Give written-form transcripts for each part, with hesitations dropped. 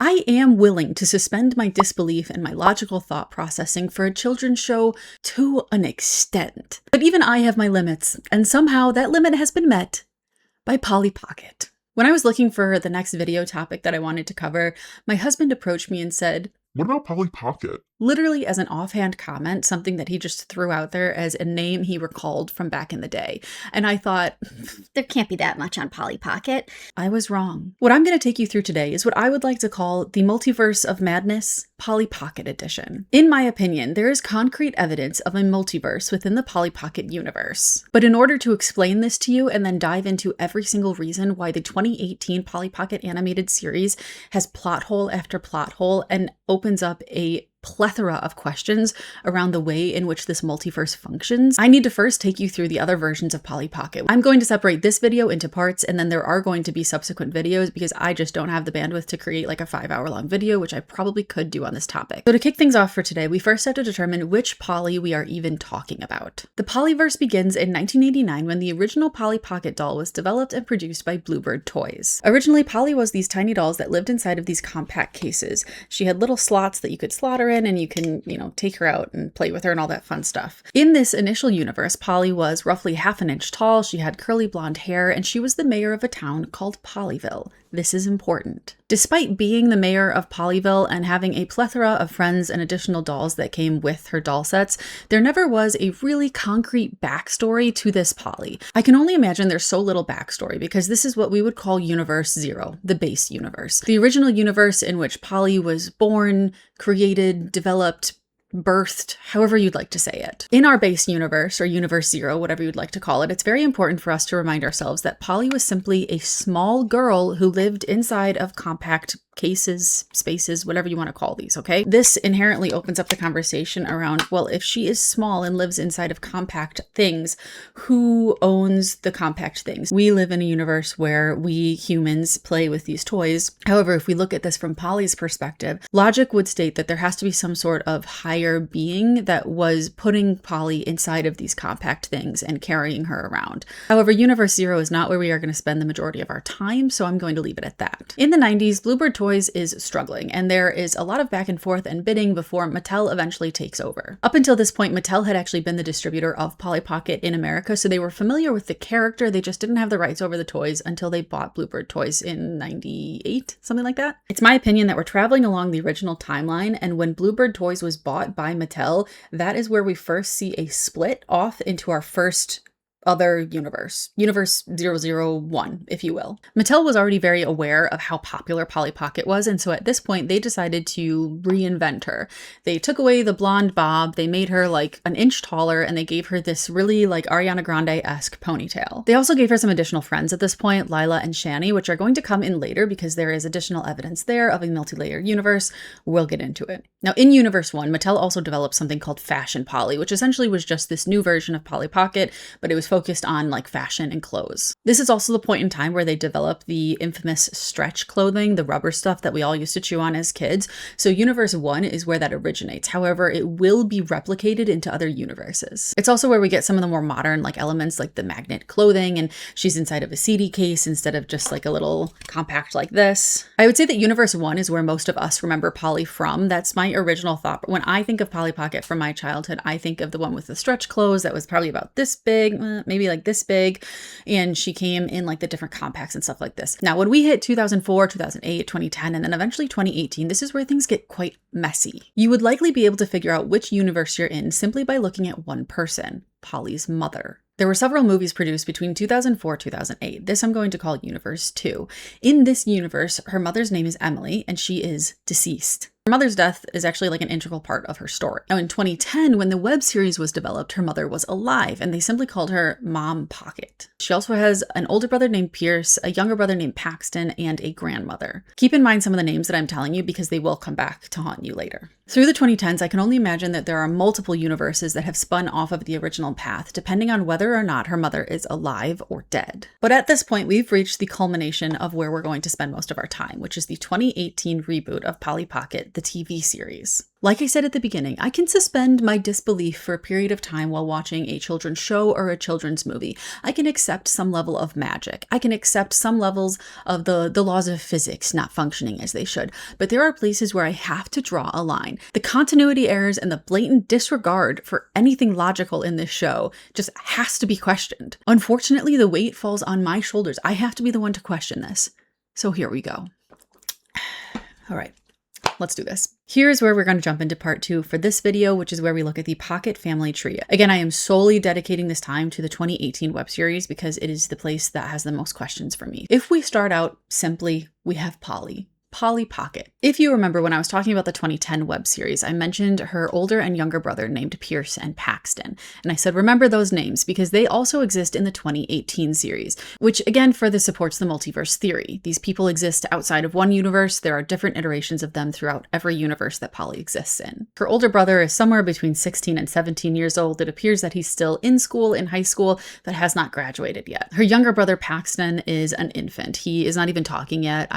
I am willing to suspend my disbelief and my logical thought processing for a children's show to an extent. But even I have my limits, and somehow that limit has been met by Polly Pocket. When I was looking for the next video topic that I wanted to cover, my husband approached me and said, "What about Polly Pocket?" Literally as an offhand comment, something that he just threw out there as a name he recalled from back in the day. And I thought, there can't be that much on Polly Pocket. I was wrong. What I'm going to take you through today is what I would like to call the Multiverse of Madness Polly Pocket Edition. In my opinion, there is concrete evidence of a multiverse within the Polly Pocket universe. But in order to explain this to you and then dive into every single reason why the 2018 Polly Pocket animated series has plot hole after plot hole and opens up a plethora of questions around the way in which this multiverse functions, I need to first take you through the other versions of Polly Pocket. I'm going to separate this video into parts, and then there are going to be subsequent videos because I just don't have the bandwidth to create like a 5-hour long video, which I probably could do on this topic. So to kick things off for today, we first have to determine which Polly we are even talking about. The Polyverse begins in 1989 when the original Polly Pocket doll was developed and produced by Bluebird Toys. Originally, Polly was these tiny dolls that lived inside of these compact cases. She had little slots that you could slot her in, and you can, take her out and play with her and all that fun stuff. In this initial universe, Polly was roughly half an inch tall, she had curly blonde hair, and she was the mayor of a town called Pollyville. This is important. Despite being the mayor of Pollyville and having a plethora of friends and additional dolls that came with her doll sets, there never was a really concrete backstory to this Polly. I can only imagine there's so little backstory because this is what we would call Universe Zero, the base universe. The original universe in which Polly was born, created, developed, birthed, however you'd like to say it. In our base universe, or Universe Zero, whatever you'd like to call it, it's very important for us to remind ourselves that Polly was simply a small girl who lived inside of compact cases, spaces, whatever you want to call these, okay? This inherently opens up the conversation around, well, if she is small and lives inside of compact things, who owns the compact things? We live in a universe where we humans play with these toys. However, if we look at this from Polly's perspective, logic would state that there has to be some sort of higher being that was putting Polly inside of these compact things and carrying her around. However, Universe Zero is not where we are going to spend the majority of our time, so I'm going to leave it at that. In the 90s, Bluebird Toys is struggling, and there is a lot of back and forth and bidding before Mattel eventually takes over. Up until this point, Mattel had actually been the distributor of Polly Pocket in America, so they were familiar with the character, they just didn't have the rights over the toys until they bought Bluebird Toys in 98, something like that. It's my opinion that we're traveling along the original timeline, and when Bluebird Toys was bought by Mattel, that is where we first see a split off into our first other universe, Universe 001, if you will. Mattel was already very aware of how popular Polly Pocket was, and so at this point, they decided to reinvent her. They took away the blonde bob, they made her like an inch taller, and they gave her this really like Ariana Grande-esque ponytail. They also gave her some additional friends at this point, Lila and Shani, which are going to come in later because there is additional evidence there of a multi-layer universe. We'll get into it. Now, in Universe 1, Mattel also developed something called Fashion Polly, which essentially was just this new version of Polly Pocket, but it was focused on like fashion and clothes. This is also the point in time where they developed the infamous stretch clothing, the rubber stuff that we all used to chew on as kids. So Universe 1 is where that originates. However, it will be replicated into other universes. It's also where we get some of the more modern like elements like the magnet clothing, and she's inside of a CD case instead of just like a little compact like this. I would say that Universe 1 is where most of us remember Polly from. That's my original thought. But when I think of Polly Pocket from my childhood, I think of the one with the stretch clothes that was probably about this big, maybe like this big, and she came in like the different compacts and stuff like this. Now, when we hit 2004, 2008, 2010, and then eventually 2018, this is where things get quite messy. You would likely be able to figure out which universe you're in simply by looking at one person, Polly's mother. There were several movies produced between 2004 and 2008. This I'm going to call Universe 2. In this universe, her mother's name is Emily, and she is deceased. Her mother's death is actually like an integral part of her story. Now, in 2010, when the web series was developed, her mother was alive, and they simply called her Mom Pocket. She also has an older brother named Pierce, a younger brother named Paxton, and a grandmother. Keep in mind some of the names that I'm telling you because they will come back to haunt you later. Through the 2010s, I can only imagine that there are multiple universes that have spun off of the original path, depending on whether or not her mother is alive or dead. But at this point, we've reached the culmination of where we're going to spend most of our time, which is the 2018 reboot of Polly Pocket, the TV series. Like I said at the beginning, I can suspend my disbelief for a period of time while watching a children's show or a children's movie. I can accept some level of magic. I can accept some levels of the laws of physics not functioning as they should. But there are places where I have to draw a line. The continuity errors and the blatant disregard for anything logical in this show just has to be questioned. Unfortunately, the weight falls on my shoulders. I have to be the one to question this. So here we go. All right. Let's do this. Here's where we're going to jump into part 2 for this video, which is where we look at the Pocket family tree. Again, I am solely dedicating this time to the 2018 web series because it is the place that has the most questions for me. If we start out simply, we have Polly Pocket. If you remember when I was talking about the 2010 web series, I mentioned her older and younger brother named Pierce and Paxton. And I said, remember those names because they also exist in the 2018 series, which again further supports the multiverse theory. These people exist outside of one universe. There are different iterations of them throughout every universe that Polly exists in. Her older brother is somewhere between 16 and 17 years old. It appears that he's still in school, in high school, but has not graduated yet. Her younger brother, Paxton, is an infant. He is not even talking yet.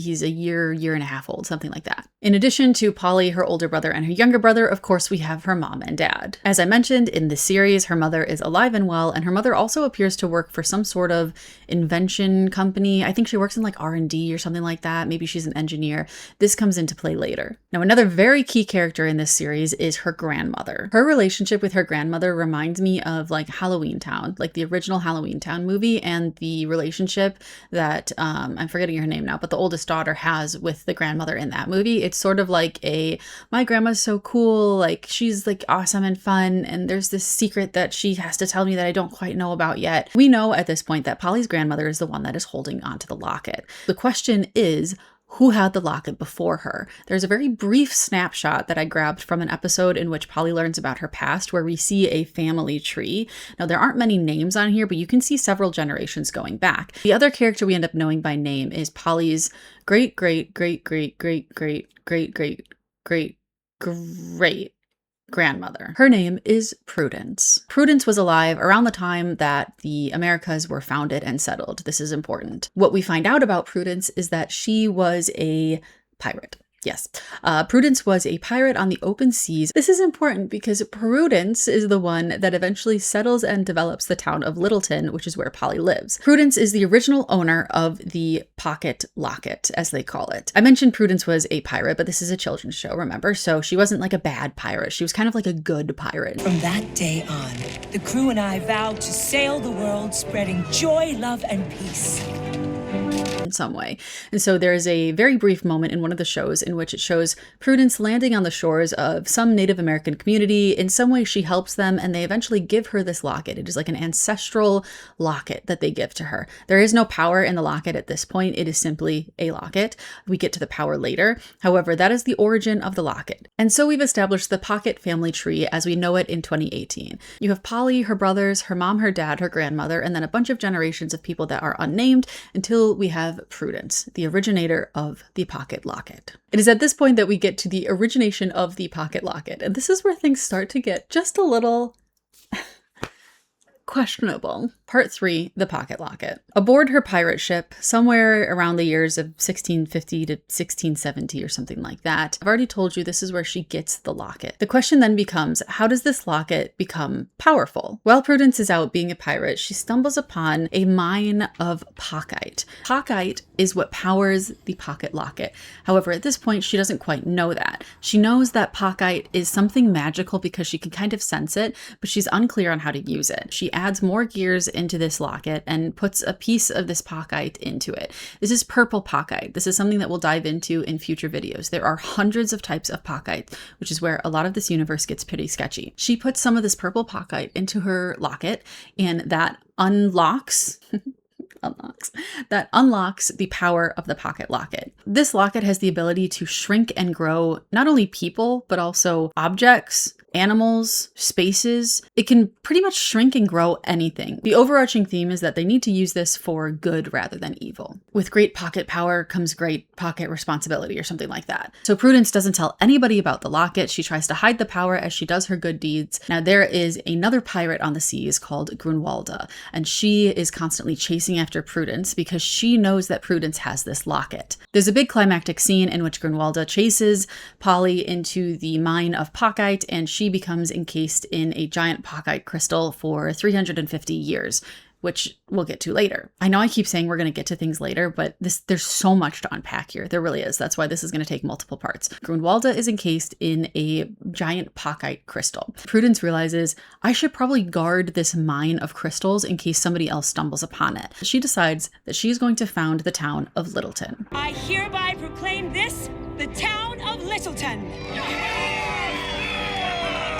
He's a year and a half old, something like that. In addition to Polly, her older brother, and her younger brother, of course, we have her mom and dad. As I mentioned in this series, her mother is alive and well, and her mother also appears to work for some sort of invention company. I think she works in like R&D or something like that. Maybe she's an engineer. This comes into play later. Now, another very key character in this series is her grandmother. Her relationship with her grandmother reminds me of like Halloween Town, like the original Halloween Town movie, and the relationship that, I'm forgetting her name now, but the oldest daughter has with the grandmother in that movie. It's sort of like my grandma's so cool, like she's like awesome and fun, and there's this secret that she has to tell me that I don't quite know about yet. We know at this point that Polly's grandmother is the one that is holding onto the locket. The question is, who had the locket before her? There's a very brief snapshot that I grabbed from an episode in which Polly learns about her past where we see a family tree. Now, there aren't many names on here, but you can see several generations going back. The other character we end up knowing by name is Polly's great grandmother. Her name is Prudence. Prudence was alive around the time that the Americas were founded and settled. This is important. What we find out about Prudence is that she was a pirate. Yes, Prudence was a pirate on the open seas. This is important because Prudence is the one that eventually settles and develops the town of Littleton, which is where Polly lives. Prudence is the original owner of the pocket locket, as they call it. I mentioned Prudence was a pirate, but this is a children's show, remember? So she wasn't like a bad pirate. She was kind of like a good pirate. From that day on, the crew and I vowed to sail the world, spreading joy, love, and peace. In some way. And so there is a very brief moment in one of the shows in which it shows Prudence landing on the shores of some Native American community. In some way, she helps them and they eventually give her this locket. It is like an ancestral locket that they give to her. There is no power in the locket at this point. It is simply a locket. We get to the power later. However, that is the origin of the locket. And so we've established the Pocket family tree as we know it in 2018. You have Polly, her brothers, her mom, her dad, her grandmother, and then a bunch of generations of people that are unnamed until we have Prudence, the originator of the pocket locket. It is at this point that we get to the origination of the pocket locket, and this is where things start to get just a little questionable. Part 3, the pocket locket. Aboard her pirate ship, somewhere around the years of 1650 to 1670 or something like that. I've already told you this is where she gets the locket. The question then becomes, how does this locket become powerful? While Prudence is out being a pirate, she stumbles upon a mine of pockite. Pockite is what powers the pocket locket. However, at this point, she doesn't quite know that. She knows that pockite is something magical because she can kind of sense it, but she's unclear on how to use it. She adds more gears into this locket and puts a piece of this pockite into it. This is purple pockite. This is something that we'll dive into in future videos. There are hundreds of types of pockite, which is where a lot of this universe gets pretty sketchy. She puts some of this purple pockite into her locket, and that unlocks the power of the pocket locket. This locket has the ability to shrink and grow not only people, but also objects, animals, spaces. It can pretty much shrink and grow anything. The overarching theme is that they need to use this for good rather than evil. With great pocket power comes great pocket responsibility or something like that. So Prudence doesn't tell anybody about the locket. She tries to hide the power as she does her good deeds. Now there is another pirate on the seas called Grunwalda, and she is constantly chasing after Prudence because she knows that Prudence has this locket. There's a big climactic scene in which Grunwalda chases Polly into the mine of Pockite, and she becomes encased in a giant Pockite crystal for 350 years, which we'll get to later. I know I keep saying we're going to get to things later, but there's so much to unpack here. There really is. That's why this is going to take multiple parts. Grunwalda is encased in a giant Pockite crystal. Prudence realizes, I should probably guard this mine of crystals in case somebody else stumbles upon it. She decides that she's going to found the town of Littleton. I hereby proclaim this the town of Littleton.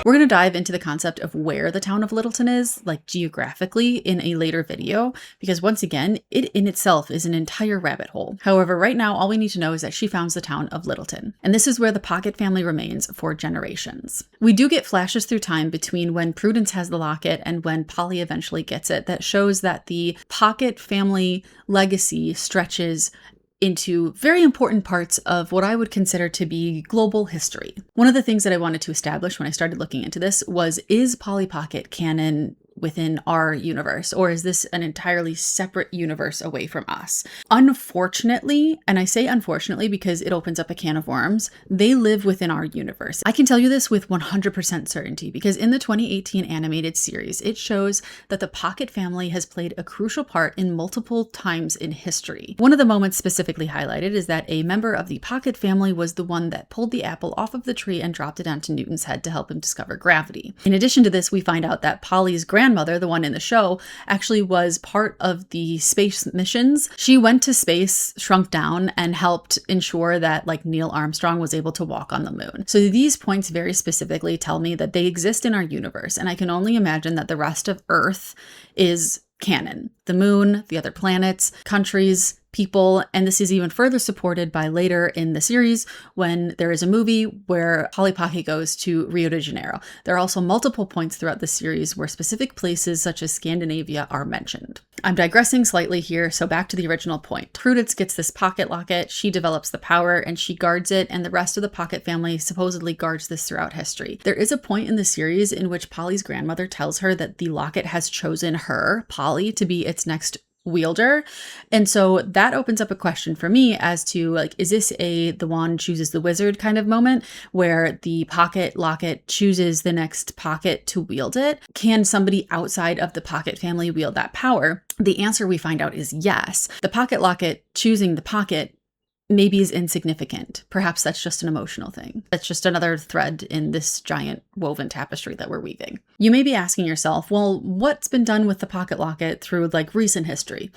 We're going to dive into the concept of where the town of Littleton is, like geographically, in a later video, because once again, it in itself is an entire rabbit hole. However, right now, all we need to know is that she founds the town of Littleton, and this is where the Pocket family remains for generations. We do get flashes through time between when Prudence has the locket and when Polly eventually gets it that shows that the Pocket family legacy stretches into very important parts of what I would consider to be global history. One of the things that I wanted to establish when I started looking into this was, is Polly Pocket canon within our universe, or is this an entirely separate universe away from us? Unfortunately, and I say unfortunately because it opens up a can of worms, they live within our universe. I can tell you this with 100% certainty because in the 2018 animated series, it shows that the Pocket family has played a crucial part in multiple times in history. One of the moments specifically highlighted is that a member of the Pocket family was the one that pulled the apple off of the tree and dropped it onto Newton's head to help him discover gravity. In addition to this, we find out that Polly's grandmother, the one in the show, actually was part of the space missions. She went to space, shrunk down, and helped ensure that like Neil Armstrong was able to walk on the moon. So these points very specifically tell me that they exist in our universe, and I can only imagine that the rest of Earth is canon. The moon, the other planets, countries, people, and this is even further supported by later in the series when there is a movie where Polly Pocket goes to Rio de Janeiro. There are also multiple points throughout the series where specific places such as Scandinavia are mentioned. I'm digressing slightly here, so back to the original point. Prudence gets this pocket locket, she develops the power, and she guards it, and the rest of the Pocket family supposedly guards this throughout history. There is a point in the series in which Polly's grandmother tells her that the locket has chosen her, Polly, to be its next wielder. And so that opens up a question for me as to like, is this the wand chooses the wizard kind of moment where the pocket locket chooses the next pocket to wield it? Can somebody outside of the Pocket family wield that power? The answer we find out is yes. The pocket locket choosing the pocket maybe is insignificant. Perhaps that's just an emotional thing. That's just another thread in this giant woven tapestry that we're weaving. You may be asking yourself, well, what's been done with the pocket locket through like recent history?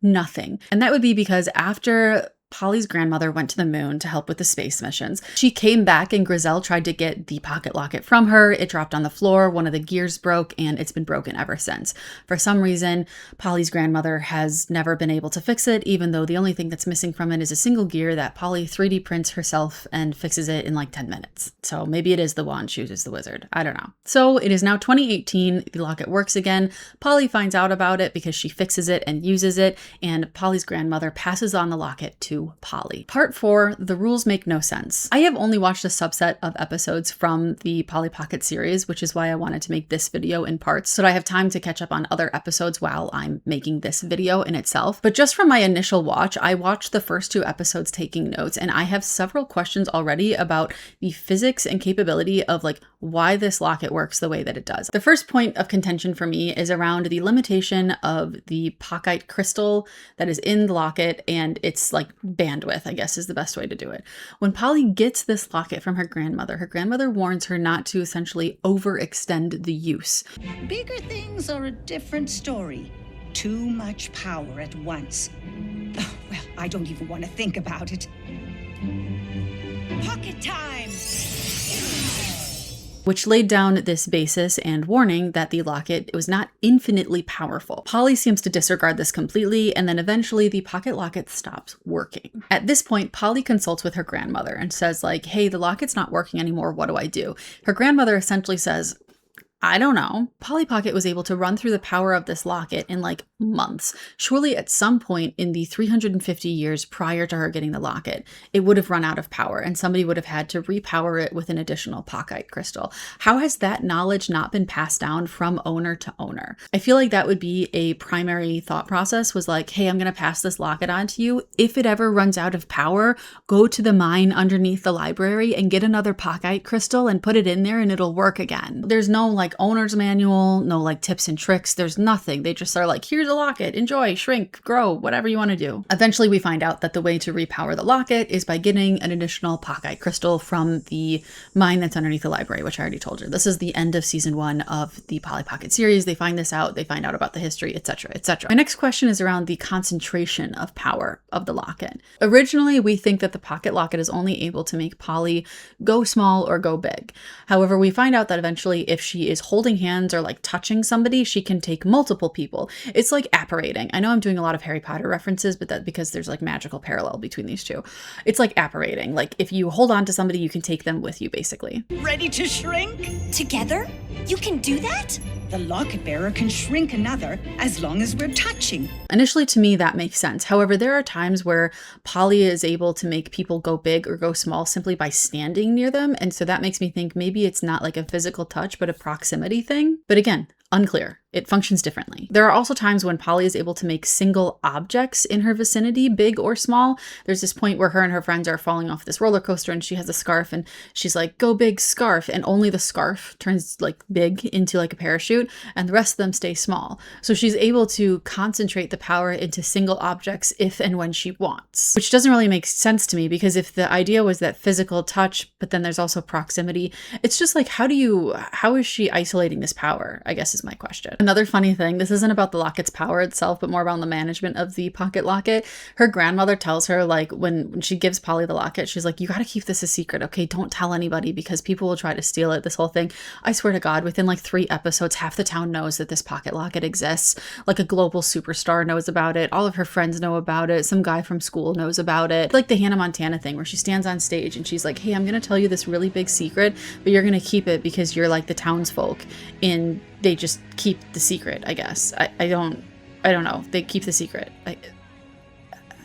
Nothing. And that would be because after Polly's grandmother went to the moon to help with the space missions. She came back and Griselle tried to get the pocket locket from her. It dropped on the floor, one of the gears broke, and it's been broken ever since. For some reason, Polly's grandmother has never been able to fix it, even though the only thing that's missing from it is a single gear that Polly 3D prints herself and fixes it in like 10 minutes. So maybe it is the wand chooses the wizard. I don't know. So it is now 2018. The locket works again. Polly finds out about it because she fixes it and uses it, and Polly's grandmother passes on the locket to Polly. Part 4, the rules make no sense. I have only watched a subset of episodes from the Polly Pocket series, which is why I wanted to make this video in parts so that I have time to catch up on other episodes while I'm making this video in itself. But just from my initial watch, I watched the first 2 episodes taking notes, and I have several questions already about the physics and capability of like why this locket works the way that it does. The first point of contention for me is around the limitation of the Pockite crystal that is in the locket and its like bandwidth, I guess is the best way to do it. When Polly gets this locket from her grandmother warns her not to essentially overextend the use. Bigger things are a different story. Too much power at once. Oh, well, I don't even want to think about it. Pocket time! which laid down this basis and warning that the locket was not infinitely powerful. Polly seems to disregard this completely, and then eventually the pocket locket stops working. At this point, Polly consults with her grandmother and says like, hey, the locket's not working anymore. What do I do? Her grandmother essentially says, I don't know. Polly Pocket was able to run through the power of this locket in like months. Surely at some point in the 350 years prior to her getting the locket, it would have run out of power and somebody would have had to repower it with an additional pocket crystal. How has that knowledge not been passed down from owner to owner? I feel like that would be a primary thought process, was like, hey, I'm going to pass this locket on to you. If it ever runs out of power, go to the mine underneath the library and get another pocket crystal and put it in there and it'll work again. There's no like owner's manual, no like tips and tricks. There's nothing. They just are like, here's a locket, enjoy, shrink, grow, whatever you want to do. Eventually we find out that the way to repower the locket is by getting an additional pocket crystal from the mine that's underneath the library, which I already told you. This is the end of season 1 of the Polly Pocket series. They find this out, they find out about the history, etc., etc. My next question is around the concentration of power of the locket. Originally, we think that the pocket locket is only able to make Polly go small or go big. However, we find out that eventually if she is holding hands or like touching somebody, she can take multiple people. It's like apparating. I know I'm doing a lot of Harry Potter references, but that's because there's like magical parallel between these two. It's like apparating. Like if you hold on to somebody, you can take them with you basically. Ready to shrink? Together? You can do that? The locket bearer can shrink another as long as we're touching. Initially, to me, that makes sense. However, there are times where Polly is able to make people go big or go small simply by standing near them. And so that makes me think maybe it's not like a physical touch, but a proximity thing. But again, unclear. It functions differently. There are also times when Polly is able to make single objects in her vicinity, big or small. There's this point where her and her friends are falling off this roller coaster and she has a scarf and she's like, go big scarf. And only the scarf turns like big into like a parachute and the rest of them stay small. So she's able to concentrate the power into single objects if and when she wants, which doesn't really make sense to me because if the idea was that physical touch, but then there's also proximity, it's just like, how is she isolating this power, I guess is my question. Another funny thing, this isn't about the locket's power itself, but more about the management of the pocket locket. Her grandmother tells her, like, when she gives Polly the locket, she's like, you got to keep this a secret, okay? Don't tell anybody because people will try to steal it, this whole thing. I swear to God, within like 3 episodes, half the town knows that this pocket locket exists. Like a global superstar knows about it. All of her friends know about it. Some guy from school knows about it. Like the Hannah Montana thing where she stands on stage and she's like, hey, I'm going to tell you this really big secret, but you're going to keep it because you're like the townsfolk. And they just keep the secret, I guess. I don't know. They keep the secret.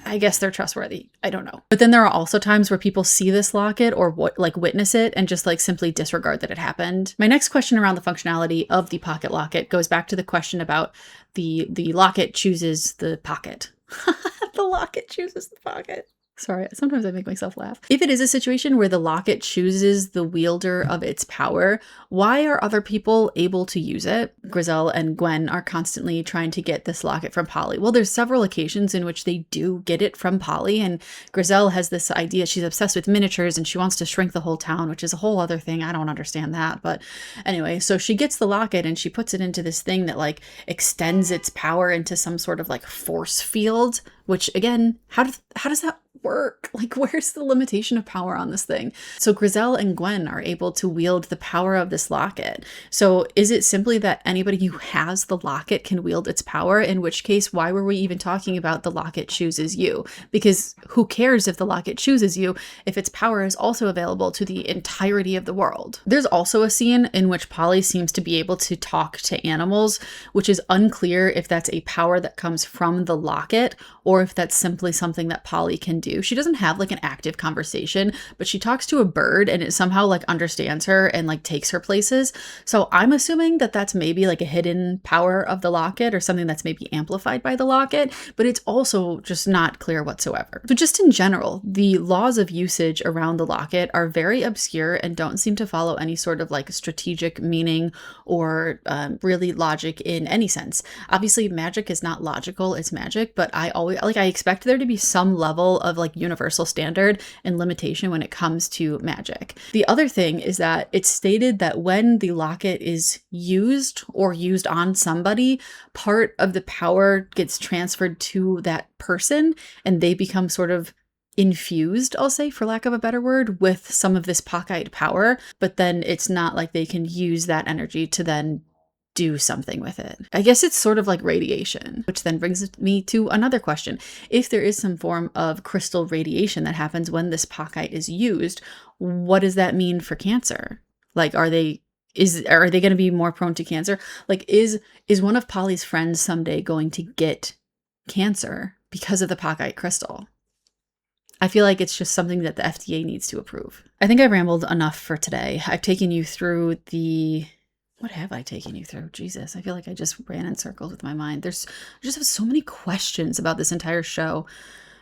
I guess they're trustworthy. I don't know. But then there are also times where people see this locket or witness it and just like simply disregard that it happened. My next question around the functionality of the pocket locket goes back to the question about the locket chooses the pocket. The locket chooses the pocket. Sorry, sometimes I make myself laugh. If it is a situation where the locket chooses the wielder of its power, why are other people able to use it? Grizel and Gwen are constantly trying to get this locket from Polly. Well, there's several occasions in which they do get it from Polly, and Grizel has this idea. She's obsessed with miniatures and she wants to shrink the whole town, which is a whole other thing. I don't understand that. But anyway, so she gets the locket and she puts it into this thing that like extends its power into some sort of like force field, which again, how does that work? Like, where's the limitation of power on this thing? So Grizel and Gwen are able to wield the power of this locket. So is it simply that anybody who has the locket can wield its power? In which case, why were we even talking about the locket chooses you? Because who cares if the locket chooses you if its power is also available to the entirety of the world? There's also a scene in which Polly seems to be able to talk to animals, which is unclear if that's a power that comes from the locket or if that's simply something that Polly can do. She doesn't have like an active conversation, but she talks to a bird and it somehow like understands her and like takes her places. So I'm assuming that that's maybe like a hidden power of the locket or something that's maybe amplified by the locket, but it's also just not clear whatsoever. So just in general, the laws of usage around the locket are very obscure and don't seem to follow any sort of like strategic meaning or really logic in any sense. Obviously, magic is not logical, it's magic, but I expect there to be some level of like universal standard and limitation when it comes to magic. The other thing is that it's stated that when the locket is used or used on somebody, part of the power gets transferred to that person and they become sort of infused, I'll say, for lack of a better word, with some of this Pockite power, but then it's not like they can use that energy to then do something with it. I guess it's sort of like radiation, which then brings me to another question. If there is some form of crystal radiation that happens when this Pockite is used, what does that mean for cancer? Like, are they going to be more prone to cancer? Like, is one of Polly's friends someday going to get cancer because of the Pockite crystal? I feel like it's just something that the FDA needs to approve. I think I rambled enough for today. I've taken you through what have I taken you through? Jesus, I feel like I just ran in circles with my mind. I just have so many questions about this entire show.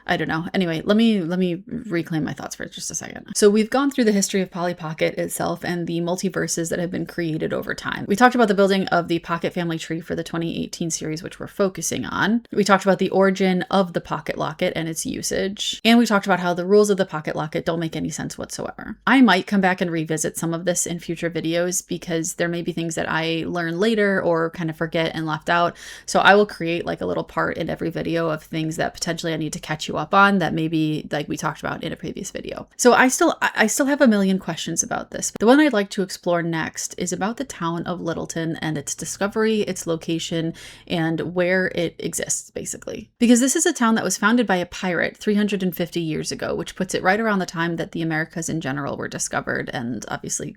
I don't know. Anyway, let me reclaim my thoughts for just a second. So we've gone through the history of Polly Pocket itself and the multiverses that have been created over time. We talked about the building of the Pocket family tree for the 2018 series, which we're focusing on. We talked about the origin of the Pocket Locket and its usage. And we talked about how the rules of the Pocket Locket don't make any sense whatsoever. I might come back and revisit some of this in future videos because there may be things that I learn later or kind of forget and left out. So I will create like a little part in every video of things that potentially I need to catch you up on that maybe like we talked about in a previous video. So I still have a million questions about this. The one I'd like to explore next is about the town of Littleton and its discovery, its location, and where it exists, basically. Because this is a town that was founded by a pirate 350 years ago, which puts it right around the time that the Americas in general were discovered and obviously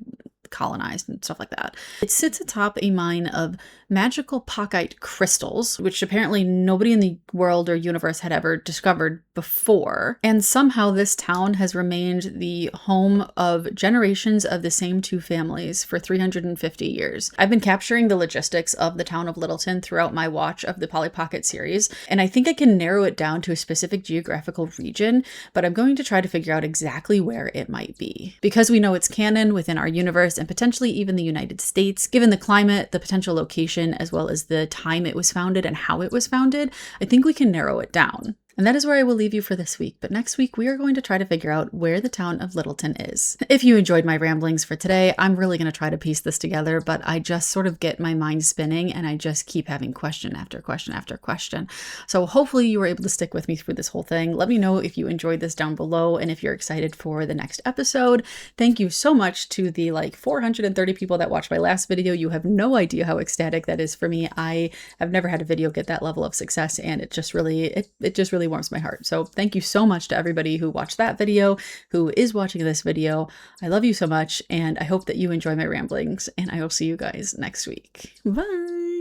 colonized and stuff like that. It sits atop a mine of magical Pockite crystals, which apparently nobody in the world or universe had ever discovered before. And somehow this town has remained the home of generations of the same two families for 350 years. I've been capturing the logistics of the town of Littleton throughout my watch of the Polly Pocket series, and I think I can narrow it down to a specific geographical region, but I'm going to try to figure out exactly where it might be. Because we know it's canon within our universe and potentially even the United States, given the climate, the potential location, as well as the time it was founded and how it was founded, I think we can narrow it down. And that is where I will leave you for this week. But next week, we are going to try to figure out where the town of Littleton is. If you enjoyed my ramblings for today, I'm really going to try to piece this together, but I just sort of get my mind spinning and I just keep having question after question after question. So hopefully you were able to stick with me through this whole thing. Let me know if you enjoyed this down below and if you're excited for the next episode. Thank you so much to the 430 people that watched my last video. You have no idea how ecstatic that is for me. I have never had a video get that level of success, and it just really warms my heart. So thank you so much to everybody who watched that video, who is watching this video. I love you so much, and I hope that you enjoy my ramblings, and I will see you guys next week. Bye!